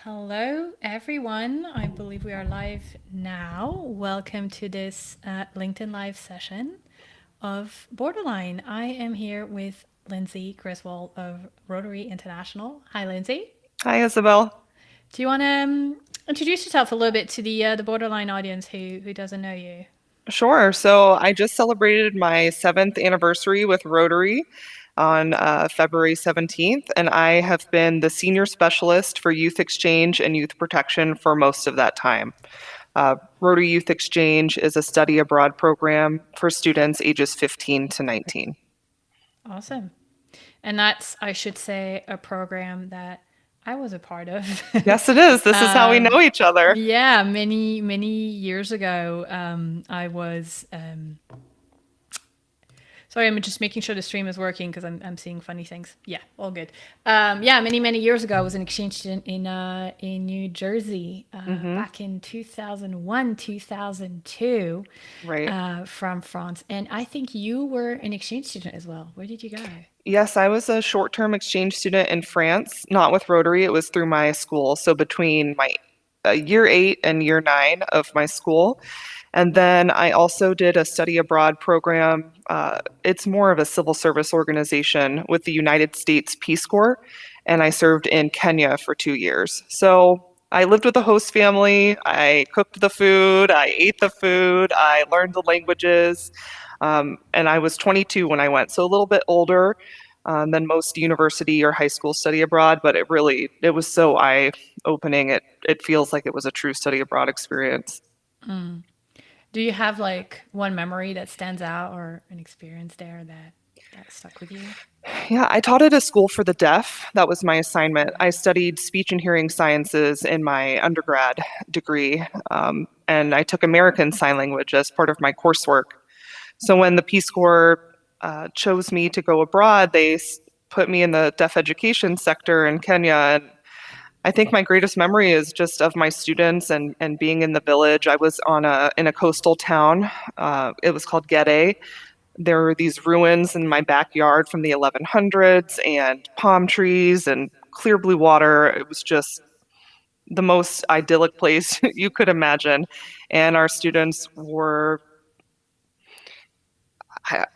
Hello, everyone. I believe we are live now. Welcome to this LinkedIn Live session of Borderline. I am here with Lindsay Griswold of Rotary International. Hi, Lindsay. Hi, Isabel. Do you want to introduce yourself a little bit to the Borderline audience who doesn't know you? Sure. So I just celebrated my seventh anniversary with Rotary on February 17th, and I have been the senior specialist for youth exchange and youth protection for most of that time. Rotary Youth Exchange is a study abroad program for students ages 15 to 19. Awesome. And that's, I should say, a program that I was a part of. Yes, it is. This is how we know each other. Yeah, many years ago, I was. Sorry, I'm just making sure the stream is working because I'm seeing funny things. Yeah, all good. Yeah, many years ago, I was an exchange student in New Jersey Hmm. back in 2001, 2002, Right. from France, and I think you were an exchange student as well. Where did you go? Yes, I was a short-term exchange student in France, not with Rotary. It was through my school. So between my year eight and year nine of my school. And then I also did a study abroad program. It's more of a civil service organization with the United States Peace Corps. And I served in Kenya for 2 years. So I lived with a host family. I cooked the food. I ate the food. I learned the languages. And I was 22 when I went, so a little bit older than most university or high school study abroad, but it was so eye-opening. It feels like it was a true study abroad experience. Do you have like one memory that stands out or an experience there that stuck with you? Yeah, I taught at a school for the deaf. That was my assignment. I studied speech and hearing sciences in my undergrad degree, and I took American Sign Language as part of my coursework. So when the Peace Corps chose me to go abroad, put me in the deaf education sector in Kenya. And I think my greatest memory is just of my students and being in the village. I was in a coastal town. It was called Gede. There were these ruins in my backyard from the 1100s and palm trees and clear blue water. It was just the most idyllic place you could imagine. And our students were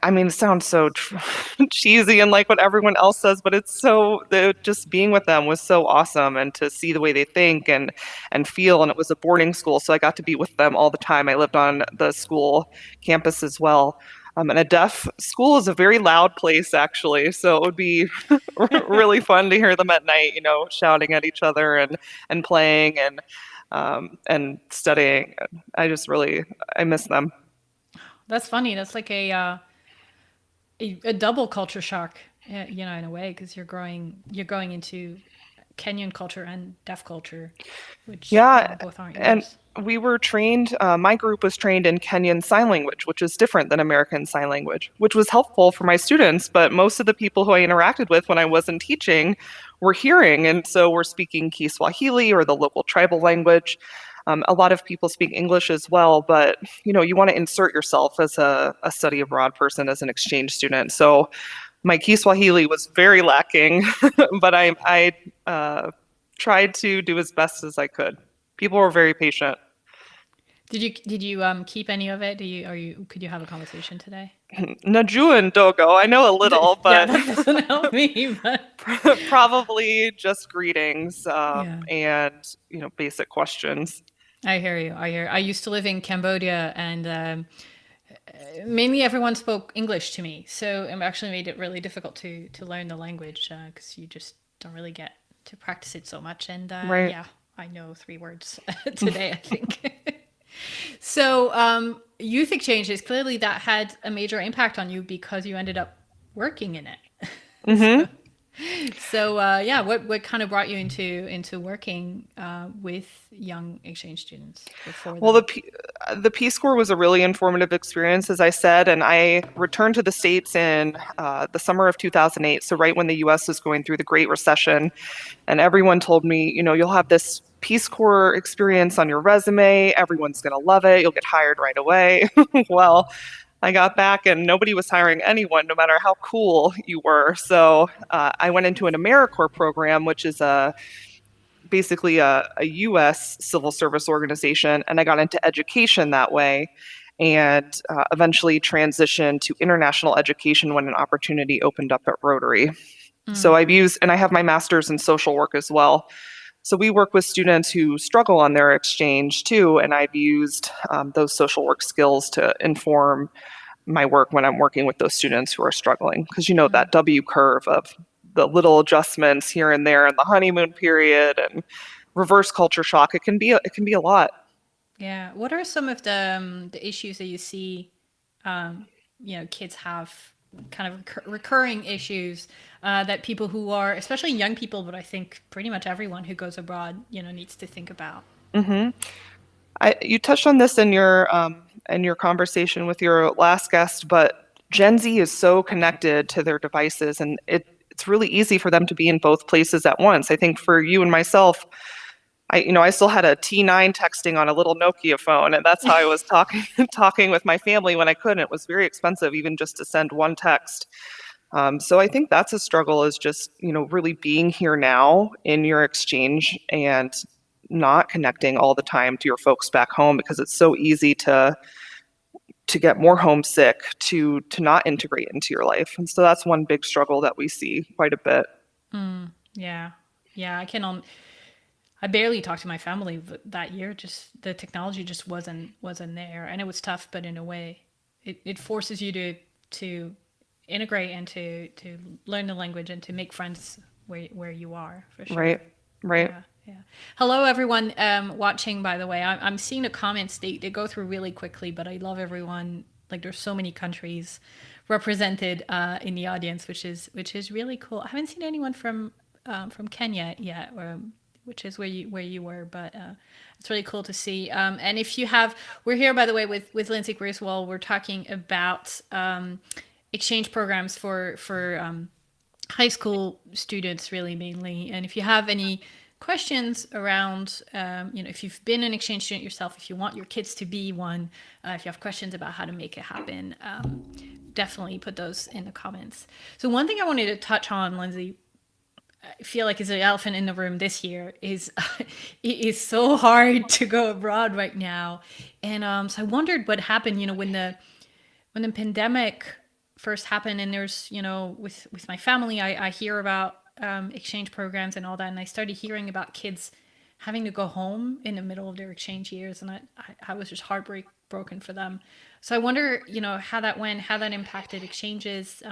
I mean, it sounds so cheesy and like what everyone else says, but just being with them was so awesome, and to see the way they think and feel. And it was a boarding school, so I got to be with them all the time. I lived on the school campus as well. And a deaf school is a very loud place, actually. So it would be really fun to hear them at night, shouting at each other and playing and studying. I miss them. That's funny. That's like a double culture shock, in a way, because you're going into Kenyan culture and deaf culture, which Yeah, both aren't and yours. we were trained, my group was trained in Kenyan Sign Language, which is different than American Sign Language, which was helpful for my students. But most of the people who I interacted with when I wasn't teaching were hearing, and so we're speaking Kiswahili or the local tribal language. A lot of people speak English as well, but you want to insert yourself as a study abroad person, as an exchange student. So my Kiswahili was very lacking, but I tried to do as best as I could. People were very patient. Did you keep any of it? Could you have a conversation today? Najua and Dogo, I know a little, Yeah, but that doesn't help me, but probably just greetings yeah. and basic questions. I hear you. I used to live in Cambodia, and mainly everyone spoke English to me, so it actually made it really difficult to learn the language because you just don't really get to practice it so much. And Right. yeah, I know three words today, I think. So youth exchanges, clearly that had a major impact on you because you ended up working in it. Hmm. so yeah, what kind of brought you into working with young exchange students before Well, that? the Peace Corps was a really informative experience, as I said, and I returned to the States in the summer of 2008, so right when the U.S. was going through the Great Recession, and everyone told me, you'll have this Peace Corps experience on your resume. Everyone's going to love it. You'll get hired right away. Well, I got back and nobody was hiring anyone, no matter how cool you were. So I went into an AmeriCorps program, which is basically a US civil service organization, and I got into education that way, and eventually transitioned to international education when an opportunity opened up at Rotary. So Mm, I've used, and I have my master's in social work as well. So we work with students who struggle on their exchange too, and I've used those social work skills to inform my work when I'm working with those students who are struggling. Because you know mm. that W curve of the little adjustments here and there in the honeymoon period and reverse culture shock. It can be a lot. Yeah. What are some of the issues that you see, um, kids have kind of recurring issues that people who are, especially young people, but I think pretty much everyone who goes abroad, needs to think about. Hmm. You touched on this in your conversation with your last guest, but Gen Z is so connected to their devices, and it's really easy for them to be in both places at once. I think for you and myself, I still had a T9 texting on a little Nokia phone, and that's how I was talking talking with my family when I couldn't. It was very expensive, even just to send one text. So I think that's a struggle, is just really being here now in your exchange and not connecting all the time to your folks back home, because it's so easy to get more homesick, to not integrate into your life. And so that's one big struggle that we see quite a bit. Yeah. Yeah. I barely talked to my family that year. Just the technology just wasn't there, and it was tough. But in a way, it forces you to integrate and to learn the language and to make friends where you are for sure. Right, right. Yeah, yeah. Hello, everyone watching. By the way, I'm seeing the comments. They go through really quickly, but I love everyone. Like, there's so many countries represented in the audience, which is really cool. I haven't seen anyone from Kenya yet, which is where you were, but it's really cool to see. And if you have, we're here, by the way, with Lindsay Griswold. We're talking about exchange programs for high school students, really, mainly. And if you have any questions around, if you've been an exchange student yourself, if you want your kids to be one, if you have questions about how to make it happen, definitely put those in the comments. So one thing I wanted to touch on, Lindsay, I feel like is an elephant in the room this year, is it is so hard to go abroad right now. And so I wondered what happened, when the pandemic first happened, and there's, with my family, I hear about exchange programs and all that, and I started hearing about kids having to go home in the middle of their exchange years, and I was just heartbroken for them. So I wonder, how that went, how that impacted exchanges.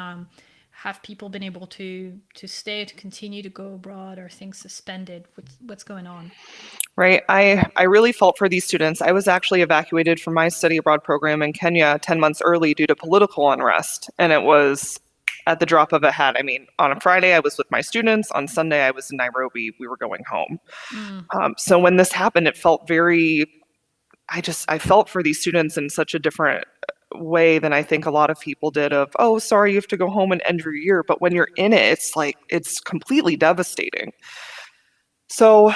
Have people been able to stay, to continue to go abroad, or things suspended? What's going on? Right. I really felt for these students. I was actually evacuated from my study abroad program in Kenya 10 months early due to political unrest. And it was at the drop of a hat. I mean, on a Friday, I was with my students. On Sunday, I was in Nairobi. We were going home. Mm, So when this happened, it felt I felt for these students in such a different way than I think a lot of people did, of, oh, sorry, you have to go home and end your year. But when you're in it, it's completely devastating. So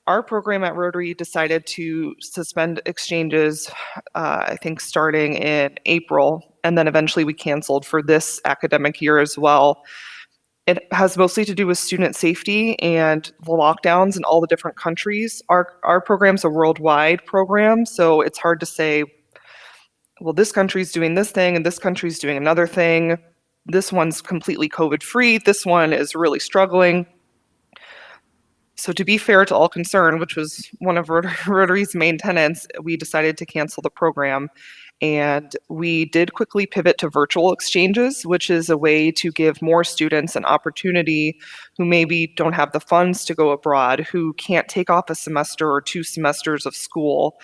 our program at Rotary decided to suspend exchanges, I think starting in April, and then eventually we canceled for this academic year as well. It has mostly to do with student safety and the lockdowns in all the different countries. Our program's a worldwide program, so it's hard to say, well, this country's doing this thing and this country's doing another thing. This one's completely COVID free. This one is really struggling. So to be fair to all concerned, which was one of Rotary's main tenets, we decided to cancel the program. And we did quickly pivot to virtual exchanges, which is a way to give more students an opportunity who maybe don't have the funds to go abroad, who can't take off a semester or 2 semesters of school,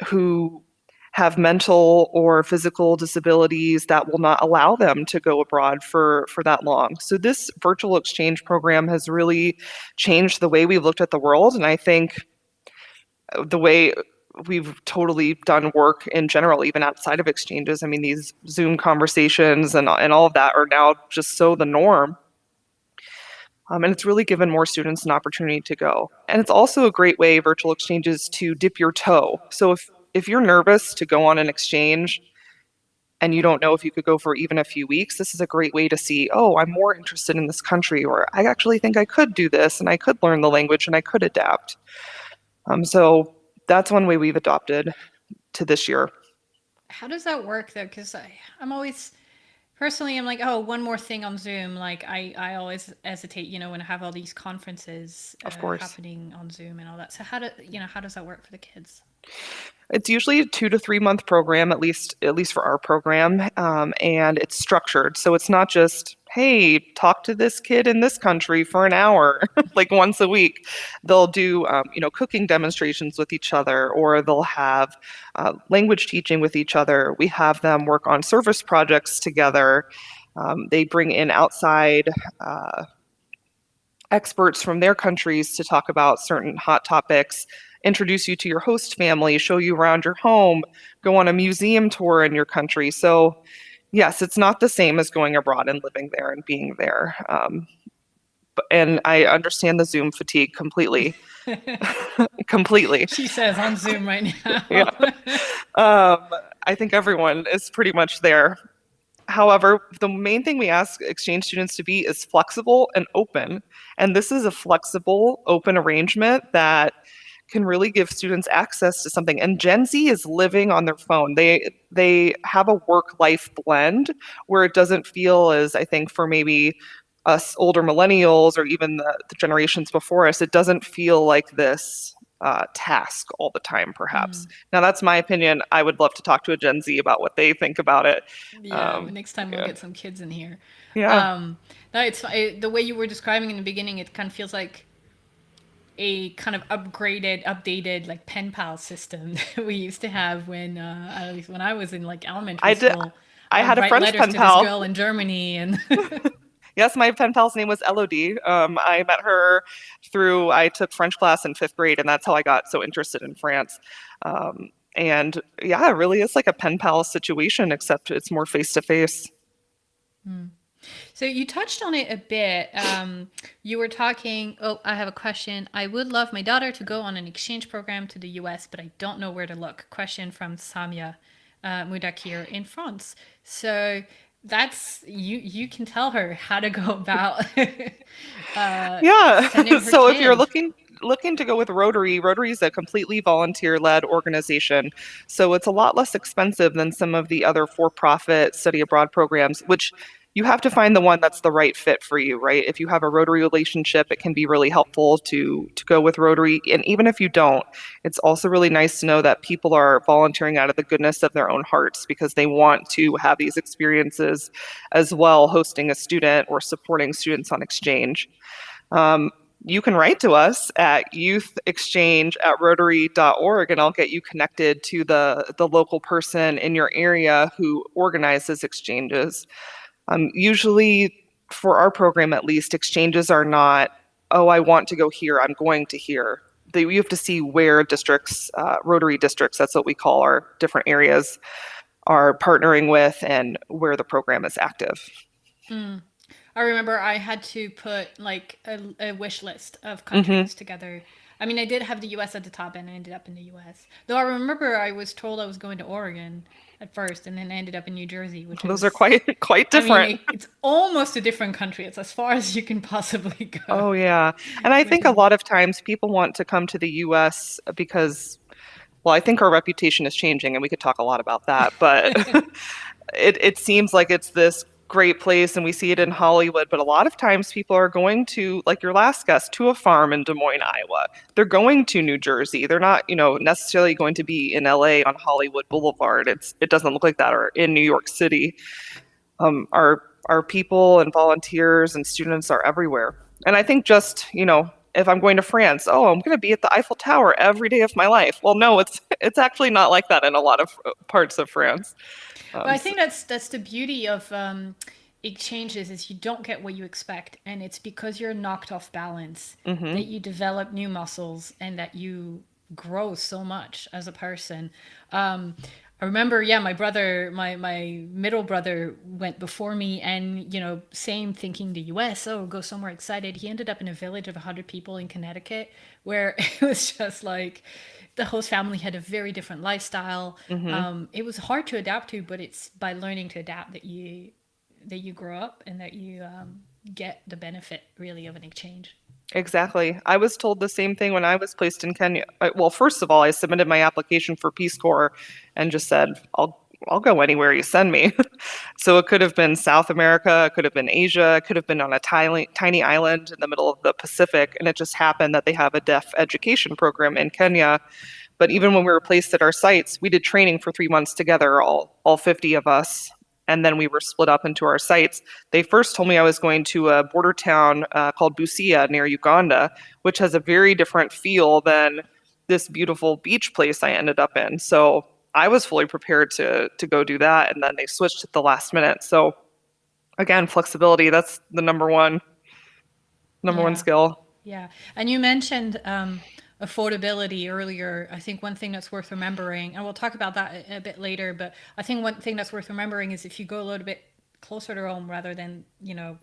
who have mental or physical disabilities that will not allow them to go abroad for that long. So this virtual exchange program has really changed the way we've looked at the world, and I think the way we've totally done work in general, even outside of exchanges. I mean, these Zoom conversations and all of that are now just so the norm. And it's really given more students an opportunity to go. And it's also a great way, virtual exchanges, to dip your toe. So if you're nervous to go on an exchange, and you don't know if you could go for even a few weeks, this is a great way to see, oh, I'm more interested in this country, or I actually think I could do this and I could learn the language and I could adapt. So that's one way we've adopted to this year. How does that work though? Because I'm always personally, I'm like, oh, one more thing on Zoom. Like I always hesitate, when I have all these conferences Of course. happening on Zoom and all that. So how does that work for the kids? It's usually a 2 to 3 month program, at least for our program, and it's structured. So it's not just, hey, talk to this kid in this country for an hour, like once a week. They'll do, cooking demonstrations with each other, or they'll have language teaching with each other. We have them work on service projects together. They bring in outside experts from their countries to talk about certain hot topics, introduce you to your host family, show you around your home, go on a museum tour in your country. So, yes, it's not the same as going abroad and living there and being there. And I understand the Zoom fatigue completely. Completely. She says on Zoom right Yeah. now. I think everyone is pretty much there. However, the main thing we ask exchange students to be is flexible and open. And this is a flexible, open arrangement that can really give students access to something. And Gen Z is living on their phone. They have a work-life blend where it doesn't feel as, I think, for maybe us older millennials or even the generations before us, it doesn't feel like this task all the time, perhaps. Now, that's my opinion. I would love to talk to a Gen Z about what they think about it. Yeah, next time we'll Yeah. get some kids in here. Yeah. No, the way you were describing in the beginning. It kind of feels like a kind of updated like pen pal system that we used to have when, at least when I was in like elementary I did. school. I I would had a write French letters pen to this pal. girl in Germany, and Yes, my pen pal's name was Elodie. I met her I took French class in fifth grade, and that's how I got so interested in France. And yeah, it really is like a pen pal situation, except it's more face to face. so you touched on it a bit. You were talking. Oh, I have a question. I would love my daughter to go on an exchange program to the U.S., but I don't know where to look. Question from Samia Mudakir in France. So that's you. You can tell her how to go about Yeah. sending her So if you're kid. looking to go with Rotary, Rotary is a completely volunteer-led organization. So it's a lot less expensive than some of the other for-profit study abroad programs, which you have to find the one that's the right fit for you, right? If you have a Rotary relationship, it can be really helpful to go with Rotary. And even if you don't, it's also really nice to know that people are volunteering out of the goodness of their own hearts because they want to have these experiences as well, hosting a student or supporting students on exchange. You can write to us at youthexchange@rotary.org, and I'll get you connected to the local person in your area who organizes exchanges. Usually, for our program at least, exchanges are not, oh, I want to go here, I'm going to here. You have to see where districts, Rotary districts, that's what we call our different areas, are partnering with and where the program is active. I remember I had to put like a wish list of Hmm. countries together. I mean, I did have the US at the top and I ended up in the US. Though I remember I was told I was going to Oregon at first and then I ended up in New Jersey, which Those are is, quite I mean, different. it's almost a different country. It's as far as you can possibly go. Oh, yeah. And I think a Between, lot of times people want to come to the US because, well, I think our reputation is changing, and we could talk a lot about that, but it seems like it's this great place, and we see it in Hollywood, but a lot of times people are going to, like your last guest, to a farm in Des Moines, Iowa. They're going to New Jersey. They're not, necessarily going to be in LA on Hollywood Boulevard. It doesn't look like that, or in New York City. Our people and volunteers and students are everywhere. And I think just, if I'm going to France, oh, I'm going to be at the Eiffel Tower every day of my life. Well, no, it's actually not like that in a lot of parts of France. but I So, think that's the beauty of exchanges is you don't get what you expect, and it's because you're knocked off balance mhm. that you develop new muscles and that you grow so much as a person. I remember, yeah, my brother, my middle brother went before me, and same, thinking the U.S. Oh, go somewhere excited. He ended up in a village of 100 people in Connecticut, where it was just like the host family had a very different lifestyle. Hmm. It was hard to adapt to, but it's by learning to adapt that you grow up, and that you get the benefit really of an exchange. Exactly. I was told the same thing when I was placed in Kenya. Well, first of all, I submitted my application for Peace Corps and just said, I'll go anywhere you send me. So it could have been South America, it could have been Asia, it could have been on a tiny island in the middle of the Pacific. And it just happened that they have a deaf education program in Kenya. But even when we were placed at our sites, we did training for 3 months together, all 50 of us. And then we were split up into our sites. They first told me I was going to a border town called Busia near Uganda, which has a very different feel than this beautiful beach place I ended up in. So I was fully prepared to go do that, and then they switched at the last minute. So again, flexibility, that's the number one Yeah. skill. Yeah. And you mentioned affordability earlier. I think one thing that's worth remembering, and we'll talk about that a bit later, but I think one thing that's worth remembering is if you go a little bit closer to home rather than,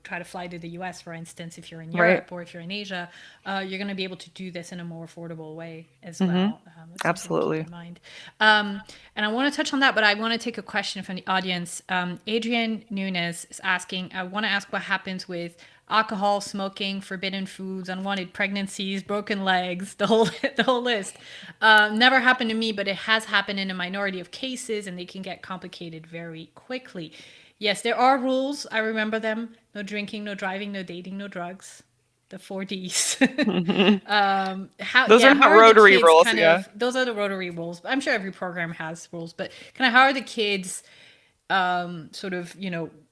try to fly to the US, for instance, if you're in Right. Europe or if you're in Asia, you're going to be able to do this in a more affordable way as Hmm. well. It's something to keep Absolutely. in mind. And I want to touch on that, but I want to take a question from the audience. Adrian Nunes is asking, I want to ask what happens with alcohol, smoking, forbidden foods, unwanted pregnancies, broken legs, the whole the whole list. Never happened to me, but it has happened in a minority of cases, and they can get complicated very quickly. Yes, there are rules. I remember them. No drinking, no driving, no dating, no drugs. The 4Ds. Hmm. How Those are yeah, how not are the Rotary kids rules, kind yeah. of, those are the Rotary rules. I'm sure every program has rules, but kind of how are the kids sort of,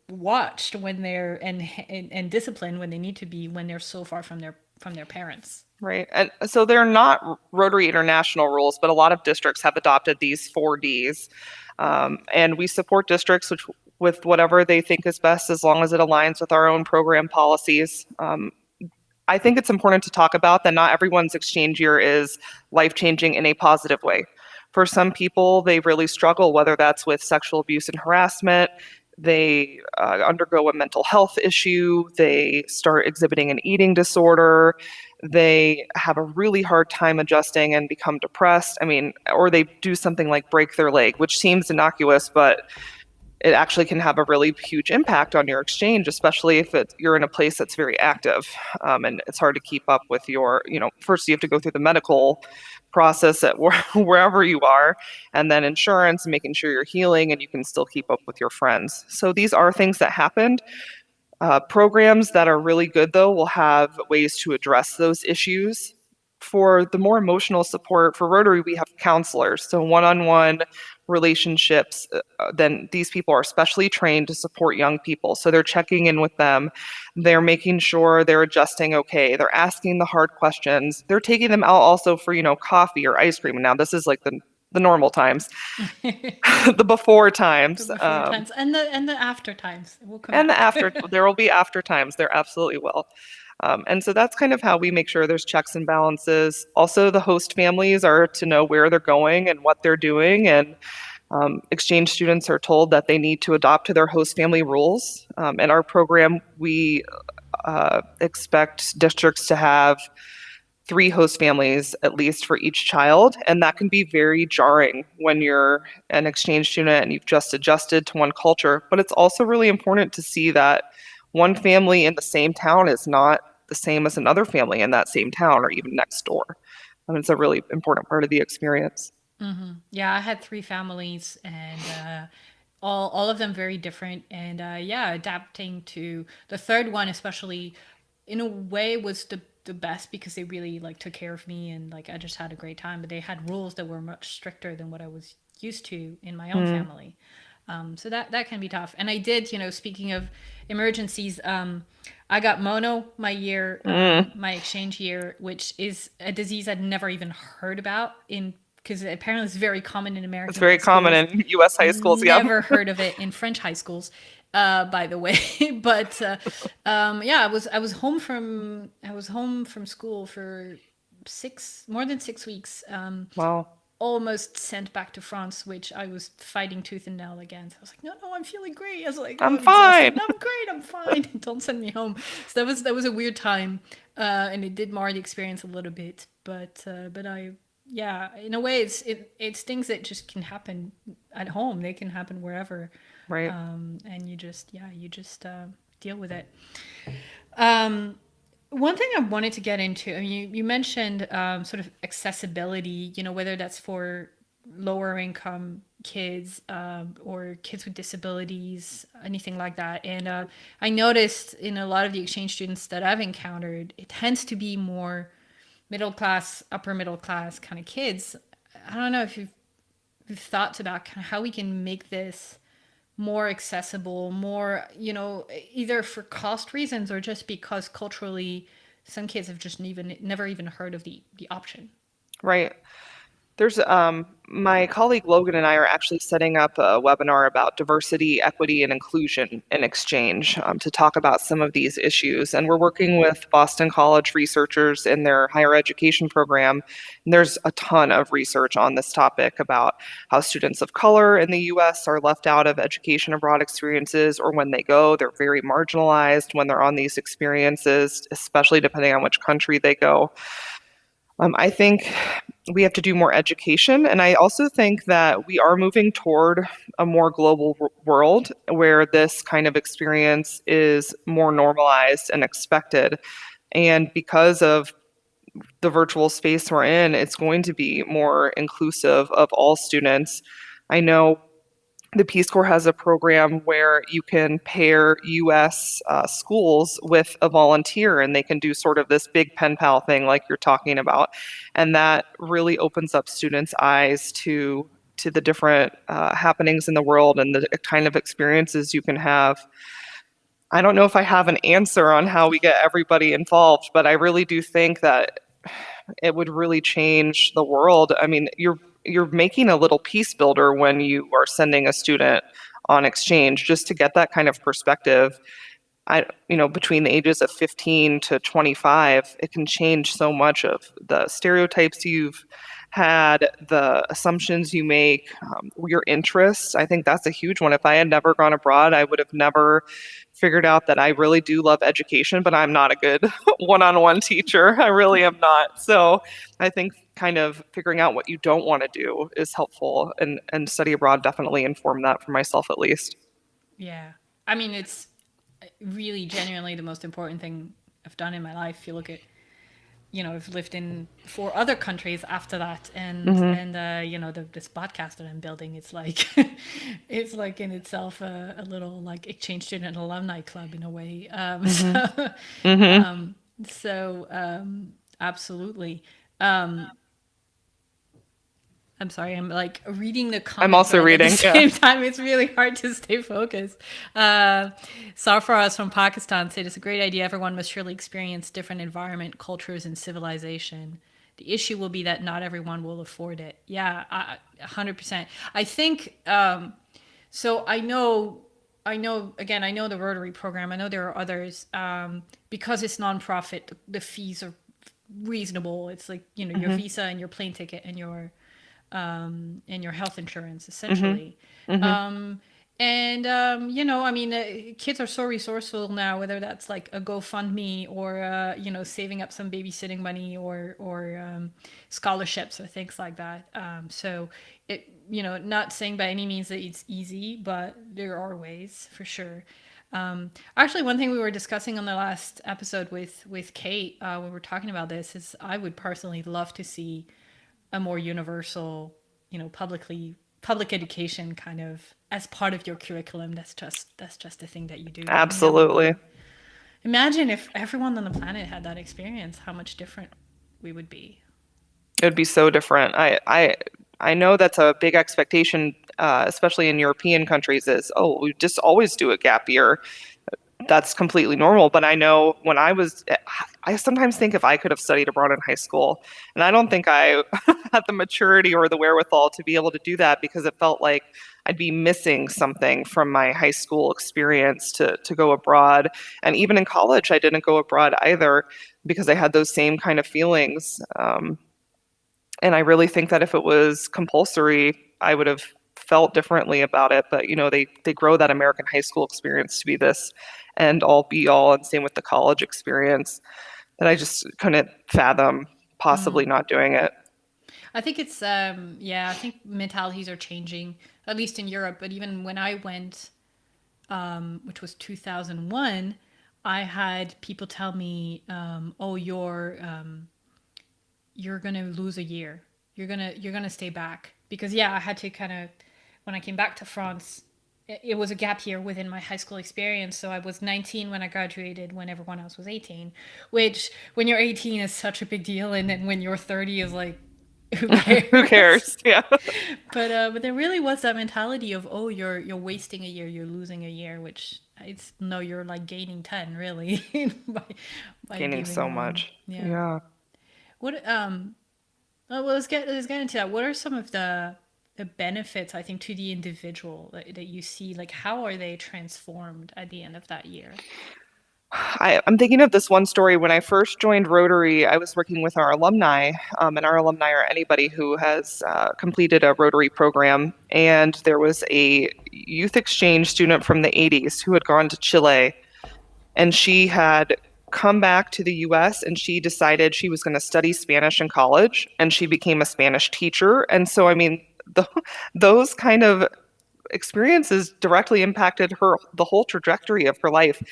watched when they're and disciplined when they need to be, when they're so far from their parents. Right. And so they're not Rotary International rules, but a lot of districts have adopted these 4Ds. And we support districts with whatever they think is best as long as it aligns with our own program policies. I think it's important to talk about that not everyone's exchange year is life changing in a positive way. For some people, they really struggle, whether that's with sexual abuse and harassment, they undergo a mental health issue, they start exhibiting an eating disorder, they have a really hard time adjusting and become depressed. I mean, or they do something like break their leg, which seems innocuous, but it actually can have a really huge impact on your exchange, especially if you're in a place that's very active, and it's hard to keep up with your, first you have to go through the medical process at wherever you are, and then insurance and making sure you're healing and you can still keep up with your friends. So these are things that happened. Programs that are really good, though, will have ways to address those issues. For the more emotional support for Rotary, we have counselors, so one-on-one relationships. Then these people are specially trained to support young people. So they're checking in with them. They're making sure they're adjusting okay. They're asking the hard questions. They're taking them out also for, coffee or ice cream. And now this is like the normal times, the before The times. before times and the after times. We'll come And the back. after, there will be after times. There absolutely will. And so that's kind of how we make sure there's checks and balances. Also, the host families are to know where they're going and what they're doing. And exchange students are told that they need to adopt to their host family rules. In our program, we expect districts to have 3 host families at least for each child. And that can be very jarring when you're an exchange student and you've just adjusted to one culture. But it's also really important to see that one family in the same town is not the same as another family in that same town or even next door. It's a really important part of the experience. Yeah, I had three families, and all of them very different, and yeah, adapting to the third one especially, in a way, was the best, because they really like took care of me, and like I just had a great time. But they had rules that were much stricter than what I was used to in my own Mm, family. So that can be tough. And I did, speaking of emergencies, I got mono my year, mm. my exchange year, which is a disease I'd never even heard about, in because apparently it's very common in It's American very high common schools. in US high schools, yeah. Never heard of it in French high schools, by the way. But yeah, I was home from school for more than 6 weeks. Wow. almost sent back to France, which I was fighting tooth and nail against. I was like, no, no, I'm feeling great. I was like, oh, I'm I'm exhausted. fine. No, I'm great. I'm fine. Don't send me home. So that was a weird time, and it did mar the experience a little bit. But I, yeah, in a way, it's things that just can happen at home. They can happen wherever, Right. and you just deal with it. Um, One thing I wanted to get into, I mean, you mentioned sort of accessibility, whether that's for lower income kids or kids with disabilities, anything like that. And I noticed in a lot of the exchange students that I've encountered, it tends to be more middle class, upper middle class kind of kids. I don't know if you've thoughts about kind of how we can make this more accessible, more, either for cost reasons or just because culturally some kids have just never even heard of the option. Right. There's my colleague Logan and I are actually setting up a webinar about diversity, equity, and inclusion in exchange to talk about some of these issues. And we're working with Boston College researchers in their higher education program. And there's a ton of research on this topic about how students of color in the US are left out of education abroad experiences, or when they go, they're very marginalized when they're on these experiences, especially depending on which country they go. I think we have to do more education. And I also think that we are moving toward a more global world where this kind of experience is more normalized and expected. And because of the virtual space we're in, it's going to be more inclusive of all students. I know the Peace Corps has a program where you can pair US schools with a volunteer and they can do sort of this big pen pal thing like you're talking about. And that really opens up students' eyes to the different happenings in the world and the kind of experiences you can have. I don't know if I have an answer on how we get everybody involved, but I really do think that it would really change the world. I mean, you're making a little peace builder when you are sending a student on exchange just to get that kind of perspective. Between the ages of 15 to 25, it can change so much of the stereotypes you've had, the assumptions you make, your interests. I think that's a huge one. If I had never gone abroad, I would have never figured out that I really do love education, but I'm not a good one-on-one teacher. I really am not. So I think kind of figuring out what you don't want to do is helpful, and study abroad definitely informed that for myself at least. Yeah. I mean, it's really genuinely the most important thing I've done in my life. If you look at, I've lived in 4 other countries after that, and Hmm. and this podcast that I'm building, it's like, it's like in itself a little like exchange student alumni club in a way. Hmm. Hmm. Absolutely. Um, I'm sorry, I'm like reading the I'm comments also right at the reading. Yeah. same time. It's really hard to stay focused. Sarfaraz from Pakistan said it's a great idea. Everyone must surely experience different environment, cultures, and civilization. The issue will be that not everyone will afford it. Yeah, 100%. I think so. I know the Rotary program. I know there are others. Because it's nonprofit, the fees are reasonable. It's like, your Hmm. visa and your plane ticket and your health insurance Hmm. essentially. Hmm. Um, and I mean, kids are so resourceful now. Whether that's like a GoFundMe or saving up some babysitting money or scholarships or things like that. So it not saying by any means that it's easy, but there are ways for sure. Actually, one thing we were discussing on the last episode with Kate when we were talking about this is I would personally love to see a more universal, public education kind of as part of your curriculum. That's just a thing that you do. I mean, that would Absolutely. be. Imagine if everyone on the planet had that experience, how much different we would be. It would be so different. I know that's a big expectation, especially in European countries, is, oh, we just always do a gap year. That's completely normal. But I know when I sometimes think if I could have studied abroad in high school, and I don't think I had the maturity or the wherewithal to be able to do that because it felt like I'd be missing something from my high school experience to go abroad. And even in college, I didn't go abroad either because I had those same kind of feelings. And I really think that if it was compulsory, I would have felt differently about it. But they grow that American high school experience to be this end all be all, and same with the college experience, that I just couldn't fathom possibly not doing it. I think it's yeah, I think mentalities are changing, at least in Europe. But even when I went, which was 2001, I had people tell me, "Oh, you're gonna lose a year. You're gonna stay back." Because yeah, I had to kind of, when I came back to France, it was a gap year within my high school experience. So I was 19 when I graduated, when everyone else was 18. Which, when you're 18, is such a big deal, and then when you're 30, is like, who Who cares? cares? Yeah. But there really was that mentality of, oh, you're wasting a year, you're losing a year, which it's no, you're like gaining 10 really by Gaining giving so on. much. Yeah. Yeah. What well, let's get into that. What are some of the benefits, I think, to the individual that you see? Like, how are they transformed at the end of that year? I'm thinking of this one story. When I first joined Rotary, I was working with our alumni, and our alumni are anybody who has completed a Rotary program. And there was a youth exchange student from the 80s who had gone to Chile, and she had come back to the US and she decided she was going to study Spanish in college, and she became a Spanish teacher. And so, I mean, the, those kind of experiences directly impacted her, the whole trajectory of her life.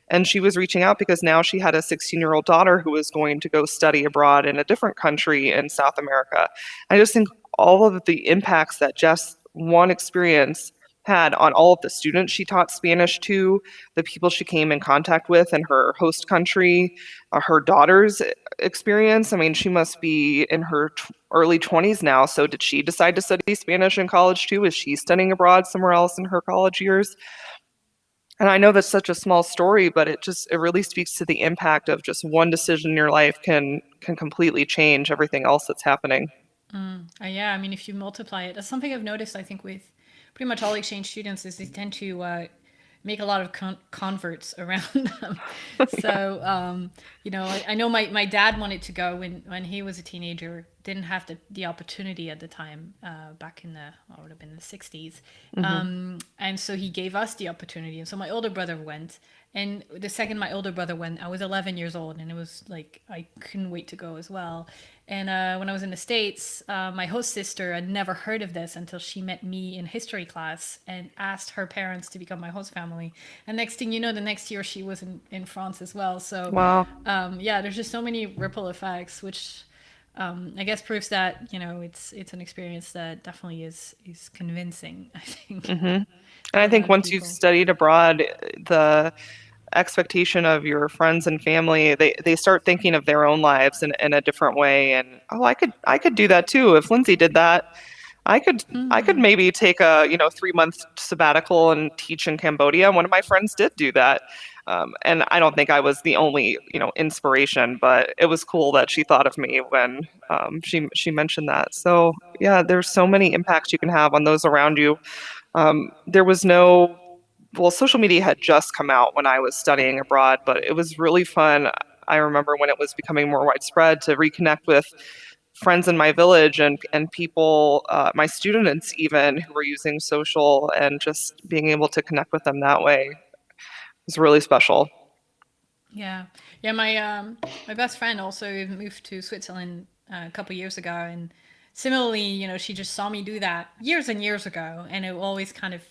And she was reaching out because now she had a 16-year-old daughter who was going to go study abroad in a different country in South America. I just think all of the impacts that just one experience had on all of the students she taught Spanish to, the people she came in contact with in her host country, her daughter's experience. I mean, she must be in her early 20s now. So did she decide to study Spanish in college too? Is she studying abroad somewhere else in her college years? And I know that's such a small story, but it really speaks to the impact of just one decision in your life can completely change everything else that's happening. Yeah, I mean, if you multiply it, that's something I've noticed, I think, with pretty much all exchange students, is they tend to make a lot of converts around them. Yeah. So, I know my dad wanted to go when he was a teenager, didn't have the opportunity at the time, back in what would have been the 60s. Hmm. And so he gave us the opportunity. And so my older brother went. And the second my older brother went, I was 11 years old, and it was like I couldn't wait to go as well. And when I was in the States, my host sister had never heard of this until she met me in history class and asked her parents to become my host family. And next thing you know, the next year she was in France as well. So, Wow. yeah, there's just so many ripple effects, which I guess proves that it's an experience that definitely is convincing, I think, Hmm. And for I a lot think of once you've people. studied abroad, the expectation of your friends and family, they start thinking of their own lives in a different way. And oh, I could do that too. If Lindsay did that, I could maybe take a 3 month sabbatical and teach in Cambodia. One of my friends did do that. And I don't think I was the only inspiration, but it was cool that she thought of me when she mentioned that. So yeah, there's so many impacts you can have on those around you. There was no Well, social media had just come out when I was studying abroad, but it was really fun. I remember when it was becoming more widespread to reconnect with friends in my village and people, my students even, who were using social, and just being able to connect with them that way was really special. Yeah, yeah. My best friend also moved to Switzerland a couple years ago, and similarly, she just saw me do that years and years ago, and it always kind of,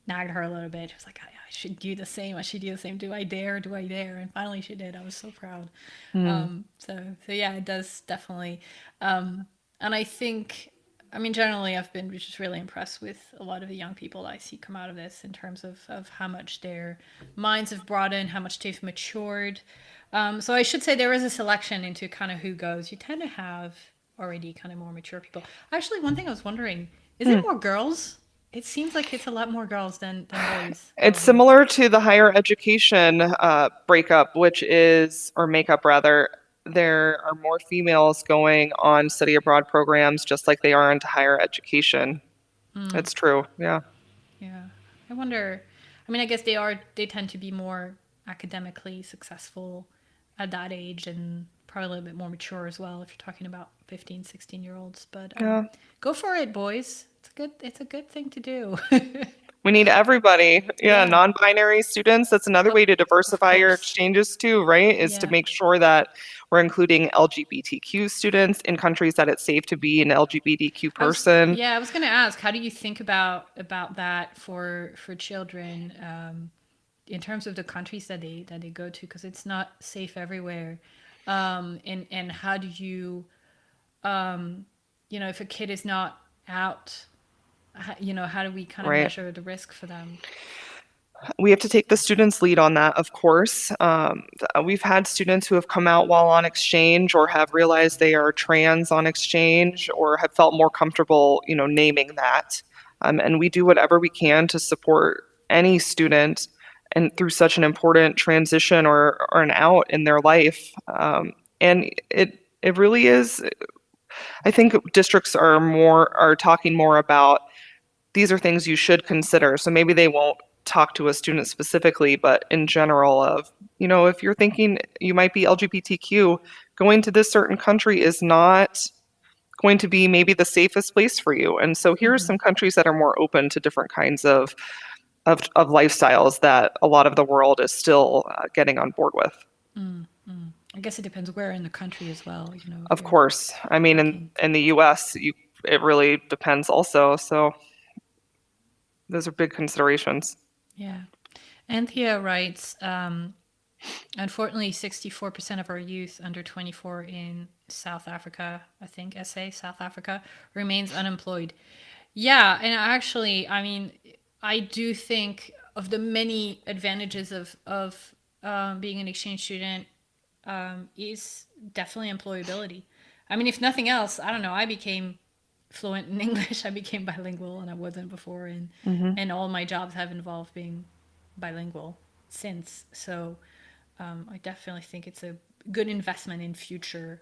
nagged her a little bit. She was like, I should do the same. I should do the same. Do I dare? Do I dare? And finally, she did. I was so proud. Mm. So yeah, it does definitely. And I think, I mean, generally, I've been just really impressed with a lot of the young people I see come out of this, in terms of how much their minds have broadened, how much they've matured. So I should say there is a selection into kind of who goes. You tend to have already kind of more mature people. Actually, one thing I was wondering, is it Hmm. more girls? It seems like it's a lot more girls than boys It's going. similar to the higher education breakup, which is, or makeup rather. There are more females going on study abroad programs just like they are into higher education. It's true. Yeah. Yeah. I wonder, I mean, I guess they tend to be more academically successful at that age, and probably a little bit more mature as well if you're talking about 15, 16-year-olds. But Yeah. go for it, boys. It's a good thing to do. We need everybody. Yeah, Yeah, non-binary students. That's another way to of diversify your course. exchanges too, right? Is to Yeah. make sure that we're including LGBTQ students in countries that it's safe to be an LGBTQ person. I was going to ask, how do you think about that for children in terms of the countries that they go to, because it's not safe everywhere. And how do you if a kid is not out, how do we kind of Right. measure the risk for them? We have to take the students' lead on that, of course. We've had students who have come out while on exchange or have realized they are trans on exchange or have felt more comfortable, naming that. And we do whatever we can to support any student and through such an important transition or an out in their life. And it really is. I think districts are talking more about these are things you should consider. So maybe they won't talk to a student specifically, but in general of, if you're thinking you might be LGBTQ, going to this certain country is not going to be maybe the safest place for you. And so here are Hmm. some countries that are more open to different kinds of lifestyles that a lot of the world is still getting on board with. I guess it depends where in the country as well. If Of you're course. I mean, in, looking. in the US, it really depends also. So those are big considerations. Yeah. Anthea writes, unfortunately, 64% of our youth under 24 in South Africa, I think, SA, South Africa, remains unemployed. Yeah, and actually, I mean, I do think of the many advantages of being an exchange student is definitely employability. I mean, if nothing else, I don't know. I became fluent in English. I became bilingual, and I wasn't before, Hmm. and all my jobs have involved being bilingual since. So I definitely think it's a good investment in future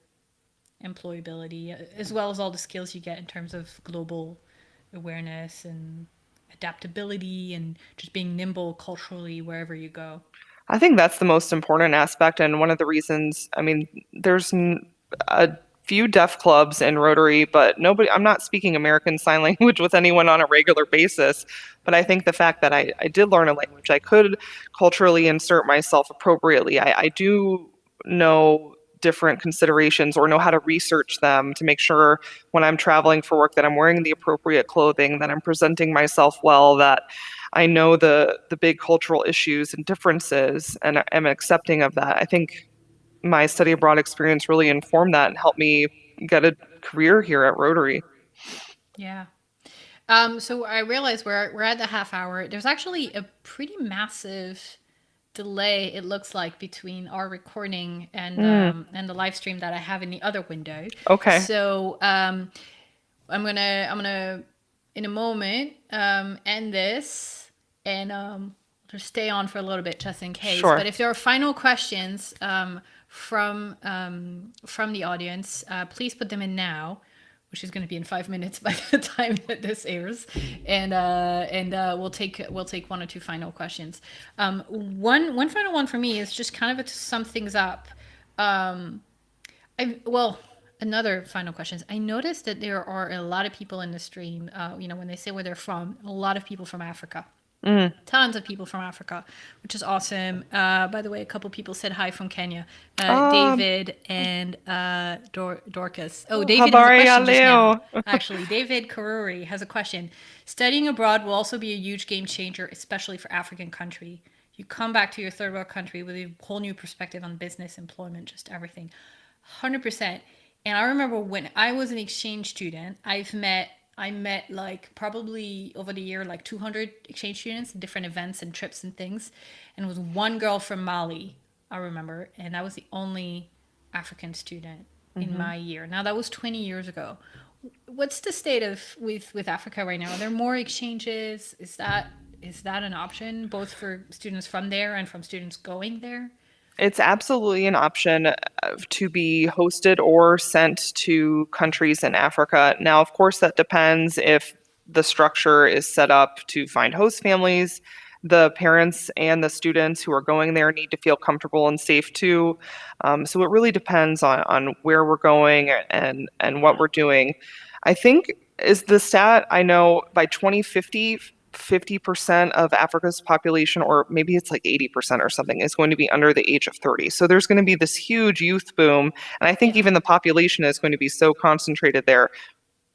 employability, as well as all the skills you get in terms of global awareness and adaptability and just being nimble culturally wherever you go. I think that's the most important aspect. And one of the reasons, I mean, there's a few deaf clubs in Rotary, but I'm not speaking American Sign Language with anyone on a regular basis. But I think the fact that I did learn a language, I could culturally insert myself appropriately. I do know different considerations or know how to research them to make sure when I'm traveling for work that I'm wearing the appropriate clothing, that I'm presenting myself well, that I know the big cultural issues and differences and am accepting of that. I think my study abroad experience really informed that and helped me get a career here at Rotary. Yeah. So I realize we're at the half hour. There's actually a pretty massive delay, it looks like, between our recording Mm, and the live stream that I have in the other window. okay, So I'm gonna in a moment end this and just stay on for a little bit just in case. But sure. if there are final questions from the audience, please put them in now, which is going to be in 5 minutes by the time that this airs, and we'll take one or two final questions. One final one for me is just kind of to sum things up. Another final question is, I noticed that there are a lot of people in the stream. When they say where they're from, a lot of people from Africa. Mm. Tons of people from Africa, which is awesome. By the way, a couple people said hi from Kenya. Um, David and Dorcas. Oh, David has a Habari ya question just now. leo. Actually, David Karuri has a question. Studying abroad will also be a huge game changer, especially for African country. You come back to your third world country with a whole new perspective on business, employment, just everything. 100%. And I remember when I was an exchange student, I met like probably over the year like 200 exchange students, different events and trips and things. And it was one girl from Mali, I remember, and I was the only African student in Hmm. my year. Now that was 20 years ago. What's the state of with Africa right now? Are there more exchanges? Is that an option both for students from there and from students going there? It's absolutely an option to be hosted or sent to countries in Africa. Now, of course, that depends if the structure is set up to find host families The parents and the students who are going there need to feel comfortable and safe too. So it really depends on where we're going and what we're doing. I think is the stat I know by 2050, 50% of Africa's population, or maybe it's like 80% or something, is going to be under the age of 30. So there's going to be this huge youth boom. And I think Yeah. even the population is going to be so concentrated there.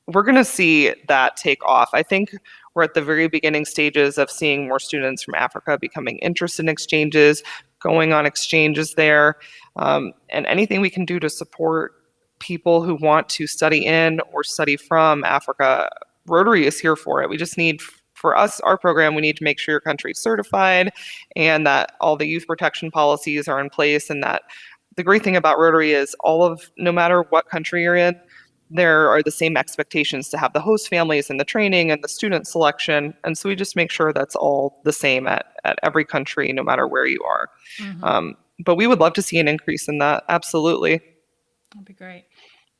We're going to see that take off. I think we're at the very beginning stages of seeing more students from Africa becoming interested in exchanges, going on exchanges there, and anything we can do to support people who want to study in or study from Africa. Rotary is here for it. We just need, for us, our program, we need to make sure your country's certified and that all the youth protection policies are in place. And that the great thing about Rotary is no matter what country you're in, there are the same expectations to have the host families and the training and the student selection. And so we just make sure that's all the same at every country, no matter where you are. Mm-hmm. But we would love to see an increase in that. Absolutely. That'd be great.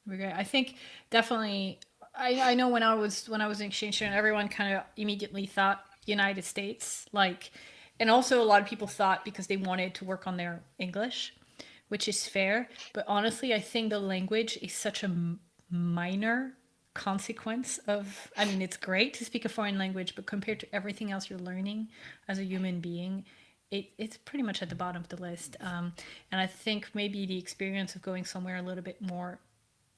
That'd be great. I think definitely. I know when I was in exchange student, everyone kind of immediately thought United States, like, and also a lot of people thought because they wanted to work on their English, which is fair. But honestly, I think the language is such a minor consequence of. I mean, it's great to speak a foreign language, but compared to everything else you're learning as a human being, it's pretty much at the bottom of the list. And I think maybe the experience of going somewhere a little bit more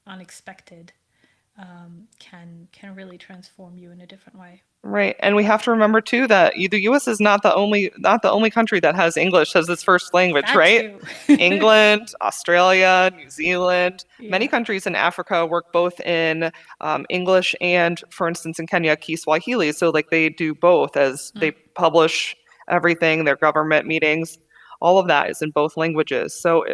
unexpected can really transform you in a different way. Right. And we have to remember too that the US is not the only country that has English as its first language, That right? too. England, Australia, New Zealand, many Yeah. countries in Africa work both in English and, for instance, in Kenya, Kiswahili. So like they do both as they Mm. publish everything, their government meetings, all of that is in both languages. So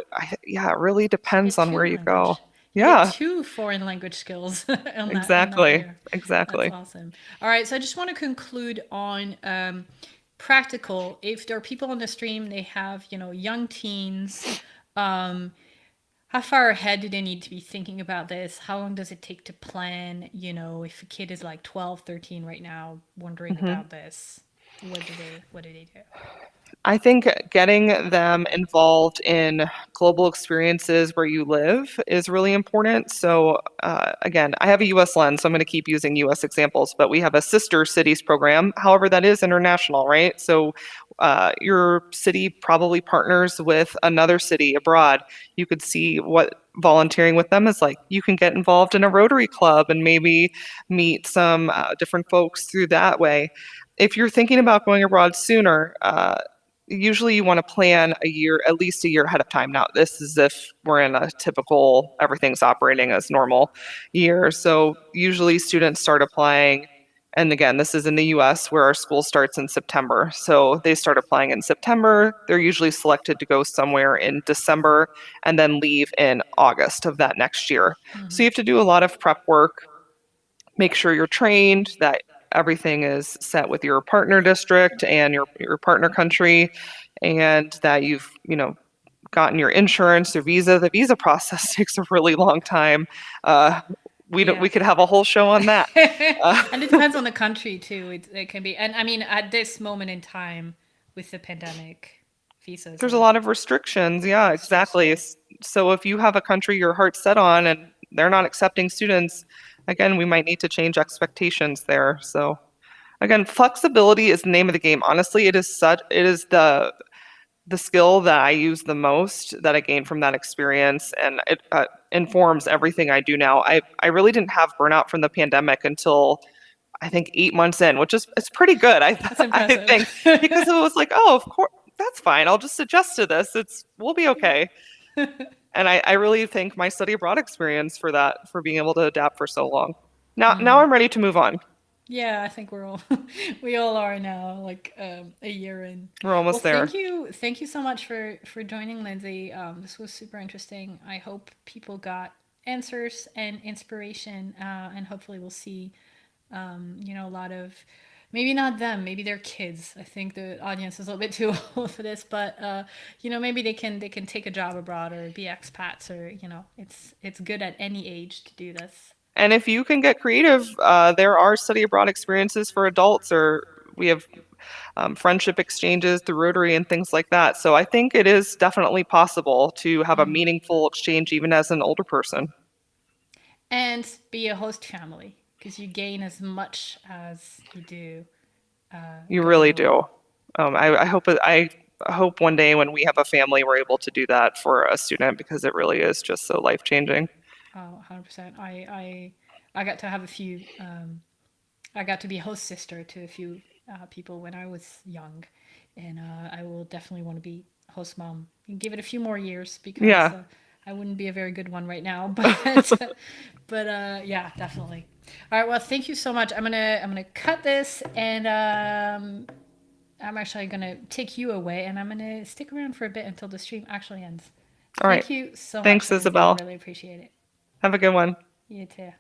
yeah, it really You depends get on where two you go. language. You get Yeah, two foreign language skills in that exactly. year. That's Exactly. awesome. All right, so I just want to conclude on practical. If there are people on the stream, they have young teens. Um, how far ahead do they need to be thinking about this? How long does it take to plan? If a kid is like 12, 13 right now, wondering Mhm. about this, what do they do? I think getting them involved in global experiences where you live is really important. So, again, I have a US lens, so I'm going to keep using US examples, but we have a sister cities program. However, that is international, right? So, your city probably partners with another city abroad. You could see what volunteering with them is like. You can get involved in a Rotary Club and maybe meet some different folks through that way. If you're thinking about going abroad sooner, usually you want to plan a year, at least a year ahead of time. Now, this is if we're in a typical, everything's operating as normal year. So usually students start applying. And again, this is in the US where our school starts in September. So they start applying in September. They're usually selected to go somewhere in December and then leave in August of that next year. So Mm-hmm. you have to do a lot of prep work, make sure you're trained, that everything is set with your partner district and your partner country, and that you've gotten your insurance, your visa. The visa process takes a really long time. Uh, we Yeah. could have a whole show on that. Uh, And it depends on the country too. It can be, and I mean, at this moment in time with the pandemic, visas there's a are lot of restrictions. Yeah, exactly. stressful. So if you have a country your heart's set on and they're not accepting students, again, we might need to change expectations there. So again, flexibility is the name of the game. Honestly, it is the skill that I use the most, that I gained from that experience, and it informs everything I do now. I really didn't have burnout from the pandemic until I think 8 months in, which is it's pretty good. I That's I impressive. think because it was like, oh, of course, that's fine. I'll just adjust to this. We'll be okay. And I really thank my study abroad experience for that, for being able to adapt for so long. Now Hmm. I'm ready to move on. Yeah, I think we're all we all are now, like a year in. We're Well, almost there. thank you so much for joining, Lindsay. This was super interesting. I hope people got answers and inspiration, and hopefully we'll see, a lot of maybe not them, maybe their kids. I think the audience is a little bit too old for this, but maybe they can take a job abroad or be expats, or it's good at any age to do this. And if you can get creative, there are study abroad experiences for adults, or we have friendship exchanges through Rotary and things like that. So I think it is definitely possible to have a meaningful exchange even as an older person. And be a host family because you gain as much as you do You going really away. do. I hope one day when we have a family, we're able to do that for a student because it really is just so life changing. Oh, 100%. I got to have a few. I got to be host sister to a few people when I was young, and I will definitely want to be host mom. Give it a few more years because Yeah. I wouldn't be a very good one right now. But yeah, definitely. All right. Well, thank you so much. I'm gonna cut this, and I'm actually gonna take you away, and I'm gonna stick around for a bit until the stream actually ends. All right. Thank you so much, Thanks, Lindsay. I Isabel. really appreciate it. Have a good one. You too.